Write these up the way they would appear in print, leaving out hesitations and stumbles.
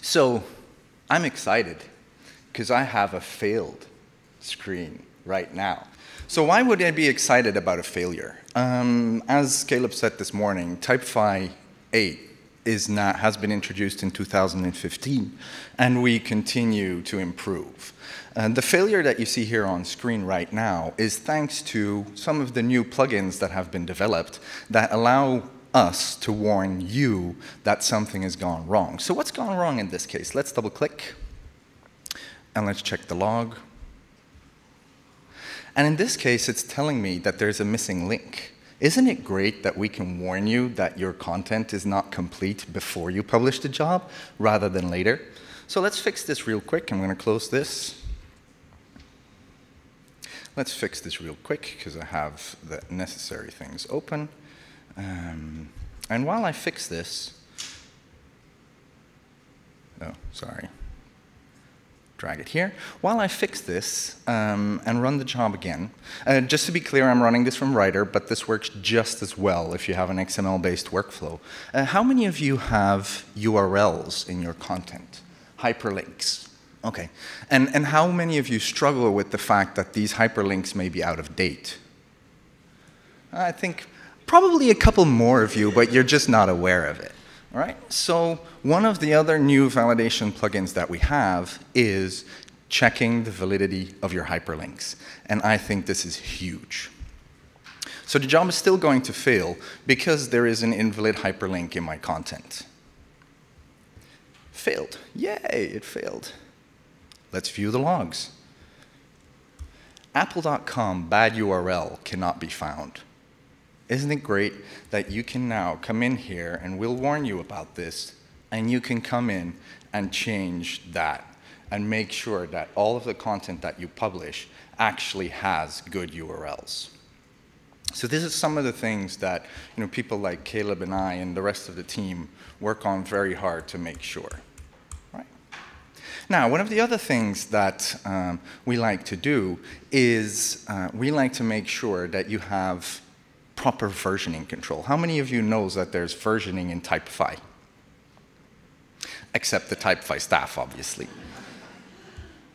So I'm excited because I have a failed screen right now. So why would I be excited about a failure? As Caleb said this morning, Typefi 8 has been introduced in 2015, and we continue to improve. The failure that you see here on screen right now is thanks to some of the new plugins that have been developed that allow us to warn you that something has gone wrong. So what's gone wrong in this case? Let's double click, and let's check the log. And in this case, it's telling me that there's a missing link. Isn't it great that we can warn you that your content is not complete before you publish the job, rather than later? So let's fix this real quick. I'm going to close this. Let's fix this real quick, because I have the necessary things open. And while I fix this, oh, sorry. Drag it here. While I fix this and run the job again, just to be clear, I'm running this from Writer, but this works just as well if you have an XML-based workflow. How many of you have URLs in your content? Hyperlinks. Okay. And how many of you struggle with the fact that these hyperlinks may be out of date? I think probably a couple more of you, but you're just not aware of it. All right, so one of the other new validation plugins that we have is checking the validity of your hyperlinks. And I think this is huge. So the job is still going to fail because there is an invalid hyperlink in my content. Failed. Yay, it failed. Let's view the logs. Apple.com bad URL cannot be found. Isn't it great that you can now come in here, and we'll warn you about this, and you can come in and change that and make sure that all of the content that you publish actually has good URLs. So this is some of the things that people like Caleb and I and the rest of the team work on very hard to make sure. Right? Now, one of the other things that we like to do is we like to make sure that you have proper versioning control. How many of you knows that there's versioning in Typefi? Except the Typefi staff, obviously.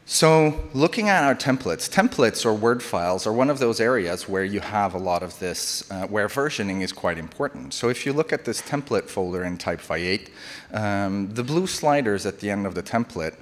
So looking at our templates or Word files are one of those areas where you have a lot of this, where versioning is quite important. So if you look at this template folder in Typefi 8, the blue sliders at the end of the template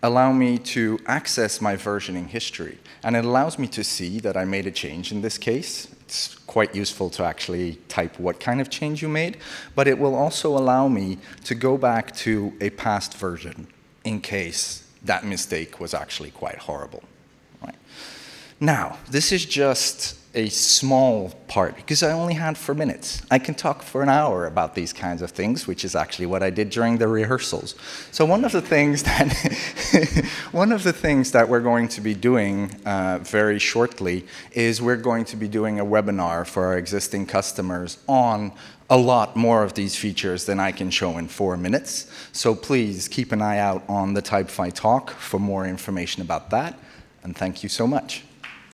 allow me to access my versioning history. And it allows me to see that I made a change in this case. It's quite useful to actually type what kind of change you made, but it will also allow me to go back to a past version in case that mistake was actually quite horrible. Right? Now, this is just a small part because I only had 4 minutes. I can talk for an hour about these kinds of things, which is actually what I did during the rehearsals. So one of the things that we're going to be doing very shortly is we're going to be doing a webinar for our existing customers on a lot more of these features than I can show in 4 minutes. So please keep an eye out on the Typefi talk for more information about that. And thank you so much.